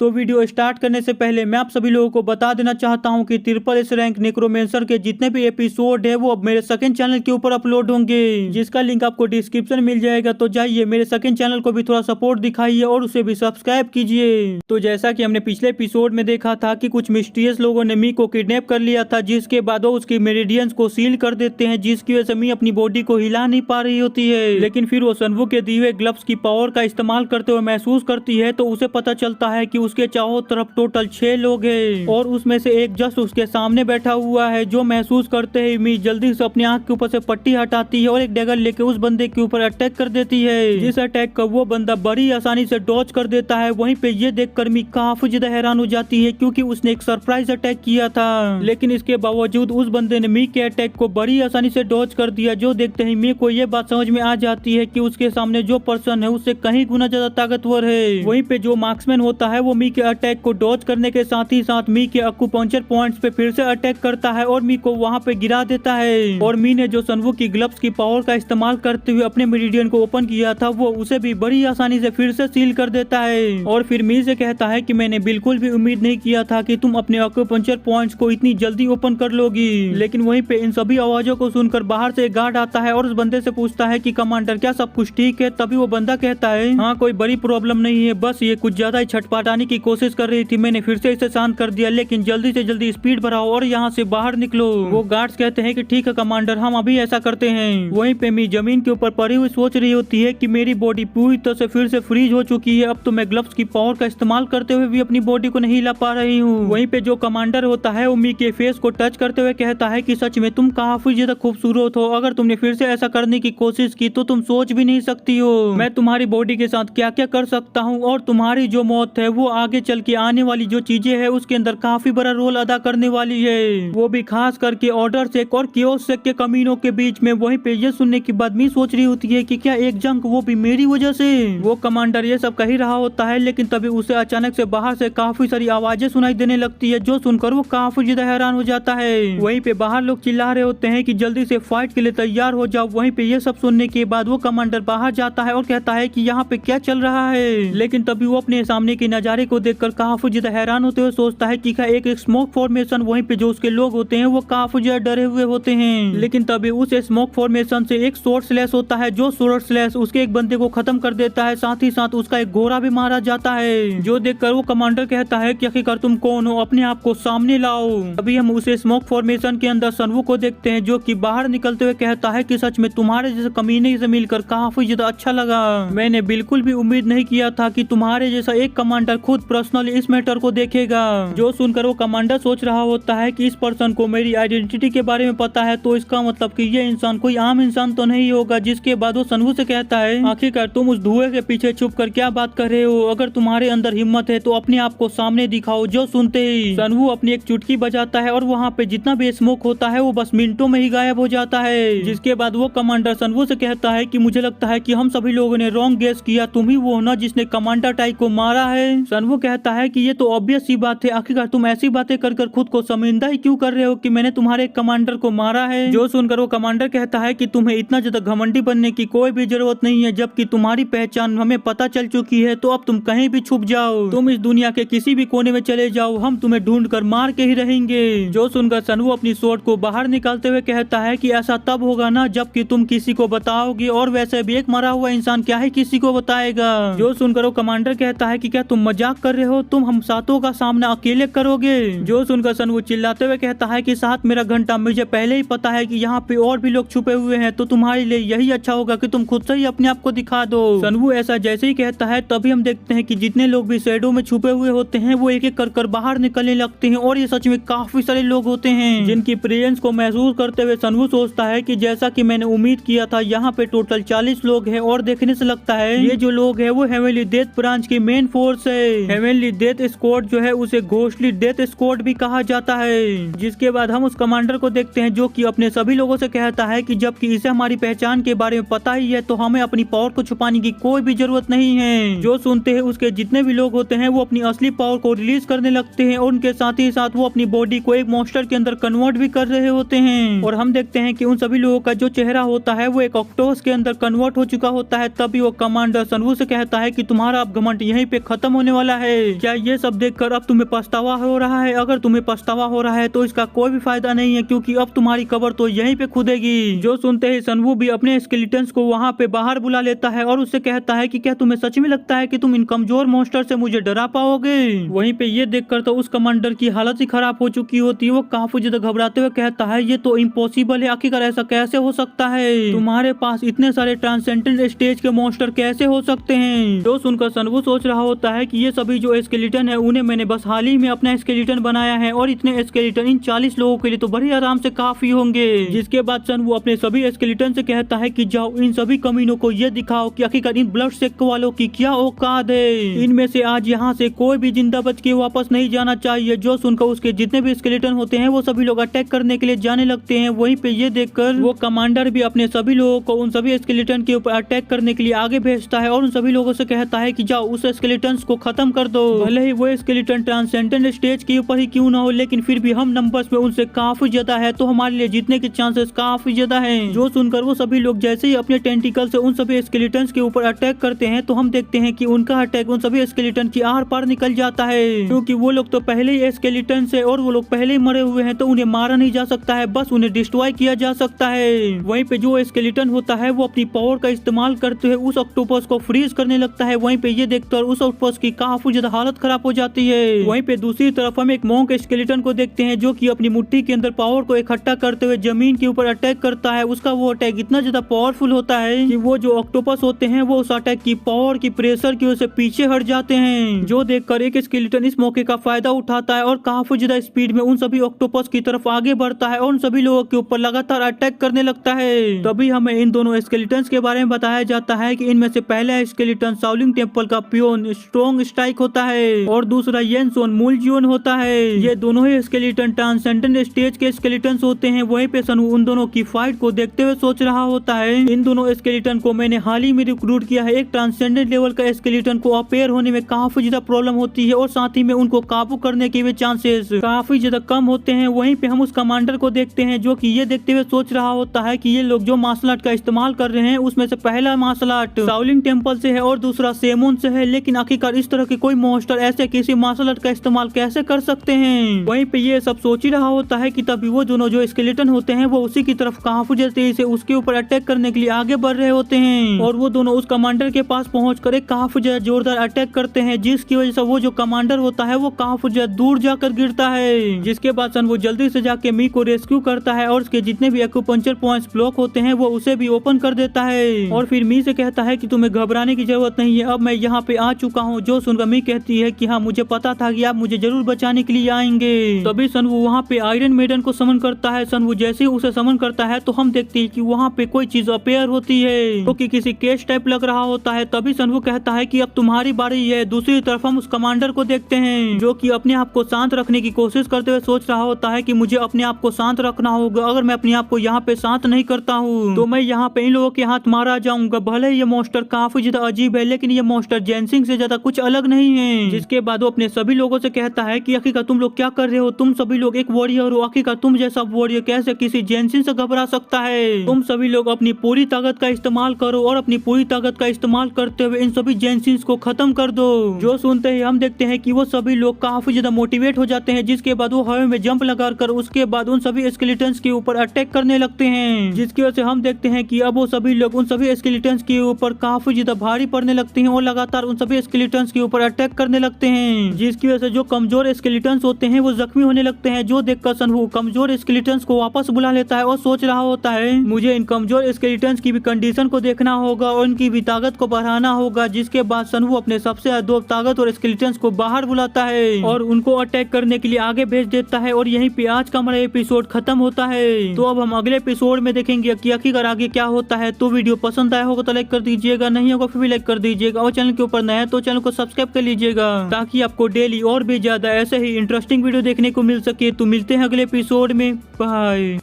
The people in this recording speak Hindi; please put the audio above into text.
तो वीडियो स्टार्ट करने से पहले मैं आप सभी लोगों को बता देना चाहता हूं कि ट्रिपल एस रैंक नेक्रोमेंसर के जितने भी एपिसोड है वो अब मेरे सेकंड चैनल के ऊपर अपलोड होंगे, जिसका लिंक आपको डिस्क्रिप्शन में मिल जाएगा। तो जाइए मेरे सेकंड चैनल को भी थोड़ा सपोर्ट दिखाइए और उसे भी सब्सक्राइब कीजिए। तो जैसा कि हमने पिछले एपिसोड में देखा था कि कुछ मिस्टीरियस लोगों ने मी को किडनैप कर लिया था, जिसके बाद वो उसकी मेरिडियंस को सील कर देते हैं, जिसकी वजह से मी अपनी बॉडी को हिला नहीं पा रही होती है। लेकिन फिर वो सनवू के दिए हुए ग्लव्स की पावर का इस्तेमाल करते हुए महसूस करती है, तो उसे पता चलता है कि उसके चारों तरफ टोटल 6 लोग हैं और उसमें से एक जस्ट उसके सामने बैठा हुआ है। जो महसूस करते ही मी जल्दी से अपनी आंख के ऊपर से पट्टी हटाती है और एक डैगर लेके उस बंदे के ऊपर अटैक कर देती है, जिस अटैक का वो बंदा बड़ी आसानी से डॉज कर देता है। वहीं पे ये देखकर मी काफी ज्यादा हैरान हो जाती है, क्योंकि उसने एक सरप्राइज अटैक किया था, लेकिन इसके बावजूद उस बंदे ने मी के अटैक को बड़ी आसानी से डॉज कर दिया। जो देखते ही मी को ये बात समझ में आ जाती है कि उसके सामने जो पर्सन है उससे कहीं गुना ज्यादा ताकतवर है। वहीं पे जो मार्क्समैन होता है वो मी के अटैक को डॉज करने के साथ ही साथ मी के अक्यूपंक्चर पॉइंट्स पे फिर से अटैक करता है और मी को वहां पे गिरा देता है। और मी ने जो सनवू की ग्लव्स की पावर का इस्तेमाल करते हुए अपने मेरिडियन को ओपन किया था, वो उसे भी बड़ी आसानी से फिर से सील कर देता है। और फिर मी से कहता है कि मैंने बिल्कुल भी उम्मीद नहीं किया था कि तुम अपने अक्यूपंक्चर पॉइंट्स को इतनी जल्दी ओपन कर लोगी। लेकिन वहीं पे इन सभी आवाजों को सुनकर बाहर से एक गार्ड आता है और उस बंदे से पूछता है कि कमांडर क्या सब कुछ ठीक है? तभी वो बंदा कहता है हाँ कोई बड़ी प्रॉब्लम नहीं है, बस ये कुछ ज्यादा ही छटपटाने की कोशिश कर रही थी, मैंने फिर से इसे शांत कर दिया, लेकिन जल्दी से जल्दी स्पीड बढ़ाओ और यहाँ से बाहर निकलो। वो गार्ड्स कहते हैं कि ठीक है कमांडर, हम अभी ऐसा करते हैं। वहीं पे मी जमीन के ऊपर पड़ी हुई सोच रही होती है कि मेरी बॉडी पूरी तरह से फिर से फ्रीज हो चुकी है, अब तो मैं ग्लव्स की पावर का इस्तेमाल करते हुए भी अपनी बॉडी को नहीं हिला पा रही हूँ। वहीं पे जो कमांडर होता है वो मी के फेस को टच करते हुए कहता है कि सच में तुम काफी ज्यादा खूबसूरत हो, अगर तुमने फिर से ऐसा करने की कोशिश की तो तुम सोच भी नहीं सकती हो मैं तुम्हारी बॉडी के साथ क्या क्या कर सकता हूँ, और तुम्हारी जो मौत है वो आगे चल के आने वाली जो चीजें है उसके अंदर काफी बड़ा रोल अदा करने वाली है, वो भी खास करके ऑर्डर सेक और कियोस सेक के कमीनों के बीच में। वहीं पे ये सुनने के बाद मी सोच रही होती है कि क्या एक जंग वो भी मेरी वजह से। वो कमांडर ये सब कह ही रहा होता है, लेकिन तभी उसे अचानक से बाहर से काफी सारी आवाजें सुनाई देने लगती है, जो सुनकर वो काफी ज्यादा हैरान हो जाता है। वहीं पे बाहर लोग चिल्ला रहे होते हैं कि जल्दी से फाइट के लिए तैयार हो जाओ। वहीं पे ये सब सुनने के बाद वो कमांडर बाहर जाता है और कहता है कि यहाँ पे क्या चल रहा है, लेकिन तभी वो अपने सामने के नजारे को देखकर काफी ज्यादा हैरान होते हुए सोचता है कि क्या एक स्मोक फॉर्मेशन, वहीं पे जो उसके लोग होते हैं वो काफी ज्यादा डरे हुए होते हैं। लेकिन तभी उस स्मोक फॉर्मेशन से एक शॉर्ट स्लैश होता है, जो शॉर्ट स्लैश उसके एक बंदे को खत्म कर देता है, साथ ही साथ उसका एक घोड़ा भी मारा जाता है। जो देखकर वो कमांडर कहता है कि आखिरकार तुम कौन हो, अपने आप को सामने लाओ। अभी हम उसे स्मोक फॉर्मेशन के अंदर सनवू को देखते हैं, जो कि बाहर निकलते हुए कहता है कि सच में तुम्हारे जैसे कमीने से मिलकर काफी ज्यादा अच्छा लगा, मैंने बिल्कुल भी उम्मीद नहीं किया था कि तुम्हारे जैसा एक कमांडर खुद पर्सनली इस मैटर को देखेगा। जो सुनकर वो कमांडर सोच रहा होता है कि इस पर्सन को मेरी आइडेंटिटी के बारे में पता है, तो इसका मतलब कि ये इंसान कोई आम इंसान तो नहीं होगा। जिसके बाद वो सनवू से कहता है आखिरकार तुम उस धुएं के पीछे छुप कर क्या बात कर रहे हो, अगर तुम्हारे अंदर हिम्मत है तो अपने आप को सामने दिखाओ। जो सुनते ही सनवू अपनी एक चुटकी बजाता है और वहाँ पे जितना भी स्मोक होता है वो बस मिनटों में ही गायब हो जाता है। जिसके बाद वो कमांडर सनवू से कहता है कि मुझे लगता है कि हम सभी लोगों ने रॉन्ग गेस किया, तुम ही वो ना जिसने कमांडर टाई को मारा है। सनवू कहता है कि ये तो ऑब्वियस सी बात है, आखिरकार तुम ऐसी बातें कर कर खुद को शर्मिंदा ही क्यों कर रहे हो कि मैंने तुम्हारे कमांडर को मारा है। जो सुनकर वो कमांडर कहता है कि तुम्हें इतना ज्यादा घमंडी बनने की कोई भी जरूरत नहीं है, जबकि तुम्हारी पहचान हमें पता चल चुकी है, तो अब तुम कहीं भी छुप जाओ, तुम इस दुनिया के किसी भी कोने में चले जाओ, हम तुम्हें ढूंढ कर मार के ही रहेंगे। जो सुनकर सनवू अपनी स्वॉर्ड को बाहर निकालते हुए कहता है कि ऐसा तब होगा ना जबकि तुम किसी को बताओगे, और वैसे भी एक मरा हुआ इंसान क्या ही किसी को बताएगा। जो सुनकर वो कमांडर कहता है कि क्या तुम मजाक कर रहे हो, तुम हम सातों का सामना अकेले करोगे। जो सुनकर सनवू चिल्लाते हुए कहता है कि 7 मेरा घंटा, मुझे पहले ही पता है कि यहाँ पे और भी लोग छुपे हुए हैं, तो तुम्हारे लिए यही अच्छा होगा कि तुम खुद से ही अपने आप को दिखा दो। सनवू ऐसा जैसे ही कहता है तभी हम देखते हैं कि जितने लोग भी शैडो में छुपे हुए होते हैं वो एक एक कर बाहर निकलने लगते हैं, और ये सच में काफी सारे लोग होते हैं, जिनकी प्रेजेंस को महसूस करते हुए सनवू सोचता है कि जैसा कि मैंने उम्मीद किया था, यहाँ पे टोटल 40 लोग हैं, और देखने से लगता है ये जो लोग हैं वो हेवनली डेथ ब्रांच की मेन फोर्स है। हेवनली डेथ स्क्वाड जो है उसे घोस्टली डेथ स्क्वाड भी कहा जाता है। जिसके बाद हम उस कमांडर को देखते हैं, जो कि अपने सभी लोगों से कहता है कि जबकि इसे हमारी पहचान के बारे में पता ही है, तो हमें अपनी पावर को छुपाने की कोई भी जरूरत नहीं है। जो सुनते हैं उसके जितने भी लोग होते हैं वो अपनी असली पावर को रिलीज करने लगते हैं, और उनके साथ ही साथ वो अपनी बॉडी को एक मॉन्स्टर के अंदर कन्वर्ट भी कर रहे होते हैं। और हम देखते हैं कि उन सभी लोगों का जो चेहरा होता है वो एक ऑक्टोपस के अंदर कन्वर्ट हो चुका होता है। तभी वो कमांडर सनवू से कहता है कि तुम्हारा अब घमंड यहीं पे खत्म होने वाला वाला है। क्या ये सब देखकर अब तुम्हें पछतावा हो रहा है? अगर तुम्हें पछतावा हो रहा है तो इसका कोई भी फायदा नहीं है, क्योंकि अब तुम्हारी कब्र तो यहीं पे खुदेगी। जो सुनते ही सनवू भी अपने स्केलेटन्स को वहाँ पे बाहर बुला लेता है और उससे कहता है कि क्या तुम्हें सच में लगता है कि तुम इन कमजोर मॉन्स्टर से मुझे डरा पाओगे? वहीं पे ये देखकर तो उस कमांडर की हालत ही खराब हो चुकी होती है। वो काफी ज्यादा घबराते हुए कहता है ये तो इम्पॉसिबल है, आखिरकार ऐसा कैसे हो सकता है? तुम्हारे पास इतने सारे ट्रांसेंडेंट स्टेज के मॉन्स्टर कैसे हो सकते हैं? जो सुनकर सनवू सोच रहा होता है कि ये सभी जो स्केलेटन है उन्हें मैंने बस हाल ही में अपना स्केलेटन बनाया है और इतने स्केलेटन इन 40 लोगों के लिए तो बड़े आराम से काफी होंगे। जिसके बाद सनवू अपने सभी स्केलेटन से कहता है कि जाओ इन सभी कमीनों को ये दिखाओ कि आखिरकार इन ब्लड सेक्ट वालों की क्या औकात है। इनमें से आज यहाँ से कोई भी जिंदा बच के वापस नहीं जाना चाहिए। जो सुनकर उसके जितने भी स्केलेटन होते हैं वो सभी लोग अटैक करने के लिए जाने लगते हैं। वहीं पे ये देखकर वो कमांडर भी अपने सभी लोगों को उन सभी स्केलेटन के ऊपर अटैक करने के लिए आगे भेजता है और उन सभी लोगों से कहता है कि जाओ उस स्केलेटन को खत्म कर दो। भले ही वो स्केलेटन ट्रांसेंडेंट स्टेज के ऊपर ही क्यों ना हो, लेकिन फिर भी हम नंबर्स में उनसे काफी ज्यादा है, तो हमारे लिए जीतने के चांसेस काफी ज्यादा हैं। जो सुनकर वो सभी लोग जैसे ही अपने टेंटिकल से उन सभी स्केलेटन के ऊपर अटैक करते हैं तो हम देखते हैं कि उनका अटैक उन सभी स्केलेटन की आर पार निकल जाता है, क्योंकि वो लोग तो पहले ही स्केलेटन से और वो लोग पहले ही मरे हुए हैं, तो उन्हें मारा नहीं जा सकता है, बस उन्हें डिस्ट्रॉय किया जा सकता है। वहीं पे जो स्केलेटन होता है वो अपनी पावर का इस्तेमाल करते हुए उस ऑक्टोपस को फ्रीज करने लगता है। वहीं पे ये देखकर उस ऑक्टोपस की काफी ज्यादा हालत खराब हो जाती है। वहीं पे दूसरी तरफ हम एक मोंक स्केलेटन को देखते हैं जो कि अपनी मुट्ठी के अंदर पावर को इकट्ठा करते हुए जमीन के ऊपर अटैक करता है। उसका वो अटैक इतना ज्यादा पावरफुल होता है कि वो जो ऑक्टोपस होते हैं वो उस अटैक की पावर की प्रेशर की वजह से पीछे हट जाते हैं। जो देखकर एक स्केलेटन इस मौके का फायदा उठाता है और काफी ज्यादा स्पीड में उन सभी ऑक्टोपस की तरफ आगे बढ़ता है और उन सभी लोगों के ऊपर लगातार अटैक करने लगता है। तभी हमें इन दोनों स्केलेटन्स के बारे में बताया जाता है कि इनमें से पहला स्केलेटन शाओलिन टेम्पल का पियोन स्ट्रॉन्ग स्ट्राइक होता है और दूसरा येनसोन मूलजियोन होता है। ये दोनों ही स्केलेटन ट्रांसेंडेंट स्टेज के स्केलेटन्स होते हैं। वहीं पे सनू उन दोनों की फाइट को देखते हुए सोच रहा होता है इन दोनों स्केलेटन को मैंने हाल ही में रिक्रूट किया है। एक ट्रांसेंडेंट लेवल का स्केलेटन को अपेयर होने में काफी ज्यादा प्रॉब्लम होती है और साथ ही में उनको काबू करने के भी चांसेस काफी ज्यादा कम होते हैं। वहीं पे हम उस कमांडर को देखते हैं जो कि ये देखते हुए सोच रहा होता है कि ये लोग जो मार्शल आर्ट का इस्तेमाल कर रहे हैं उसमें से पहला मार्शल आर्ट शाओलिन टेम्पल से है और दूसरा सेमोन से है, लेकिन आखिरकार इस तरह के कोई मॉन्स्टर ऐसे किसी मार्शल आर्ट का इस्तेमाल कैसे कर सकते हैं। वहीं पे ये सब सोच ही रहा होता है कि तभी वो दोनों जो स्केलेटन होते हैं वो उसी की तरफ काफी तेजी से उसके ऊपर अटैक करने के लिए आगे बढ़ रहे होते हैं और वो दोनों उस कमांडर के पास पहुंचकर एक काफी ज्यादा जोरदार अटैक करते हैं, जिसकी वजह से वो जो कमांडर होता है वो काफी ज्यादा दूर जाकर गिरता है। जिसके बाद सन वो जल्दी से जाके मी को रेस्क्यू करता है और उसके जितने भी एक्यूपंक्चर पॉइंट्स ब्लॉक होते हैं वो उसे भी ओपन कर देता है और फिर मी से कहता है कि तुम्हें घबराने की जरूरत नहीं है, अब मैं यहाँ पे आ चुका हूँ। जो सुनकर मी कहती है कि हाँ मुझे पता था कि आप मुझे जरूर बचाने के लिए आएंगे। तभी सनवू वहाँ पे आयरन मेडन को समन करता है। सनवू जैसे ही उसे समन करता है तो हम देखते हैं कि वहाँ पे कोई चीज अपेयर होती है तो कि किसी केस टाइप लग रहा होता है। तभी सनवू कहता है कि अब तुम्हारी बारी है। दूसरी तरफ हम उस कमांडर को देखते हैं जो कि अपने आप को शांत रखने की कोशिश करते हुए सोच रहा होता है कि मुझे अपने आप को शांत रखना होगा। अगर मैं अपने आप को यहाँ पे शांत नहीं करता हूँ तो मैं यहाँ पे इन लोगों के हाथ मारा जाऊंगा। भले ये मॉन्स्टर काफी ज्यादा अजीब है लेकिन ये मॉन्स्टर जेनसिंग से ज्यादा कुछ अलग नहीं है। जिसके बाद वो अपने सभी लोगों से कहता है कि आखिरकार तुम लोग क्या कर रहे हो, तुम सभी लोग एक वॉरियर हो, आखिरकार तुम जैसा वॉरियर कैसे किसी जेनसिंग से घबरा सकता है। तुम सभी लोग अपनी पूरी ताकत का इस्तेमाल करो और अपनी पूरी ताकत का इस्तेमाल करते हुए इन सभी जेनसिंस को खत्म कर दो। जो सुनते ही हम देखते हैं कि वो सभी लोग काफी ज्यादा मोटिवेट हो जाते हैं। जिसके बाद वो हवा में जंप लगाकर उसके बाद उन सभी स्केलेटन्स के ऊपर अटैक करने लगते हैं, जिसकी वजह से हम देखते हैं कि अब वो सभी लोग उन सभी स्केलेटन्स के ऊपर काफी ज्यादा भारी पड़ने लगते हैं और लगातार उन सभी स्केलेटन्स के ऊपर अटैक करने लगते हैं, जिसकी वजह से जो कमजोर स्केलेटन्स होते हैं वो जख्मी होने लगते हैं। जो देखकर सनवू कमजोर स्केलेटन्स को वापस बुला लेता है और सोच रहा होता है मुझे इन कमजोर स्केलेटन्स की भी कंडीशन को देखना होगा और उनकी भी ताकत को बढ़ाना होगा। जिसके बाद सनवू अपने सबसे दो ताकत और स्केलेटन्स को बाहर बुलाता है और उनको अटैक करने के लिए आगे भेज देता है और यहीं पे आज का हमारा एपिसोड खत्म होता है। तो अब हम अगले एपिसोड में देखेंगे कि आखिरकार आगे क्या होता है। तो वीडियो पसंद आया होगा तो लाइक कर दीजिएगा, नहीं होगा फिर भी लाइक कर दीजिएगा और चैनल के ऊपर नया है तो चैनल को सब्सक्राइब कर लीजिएगा ताकि आपको डेली और भी ज्यादा ऐसे ही इंटरेस्टिंग वीडियो देखने को मिल सके। तो मिलते हैं अगले एपिसोड में, बाय।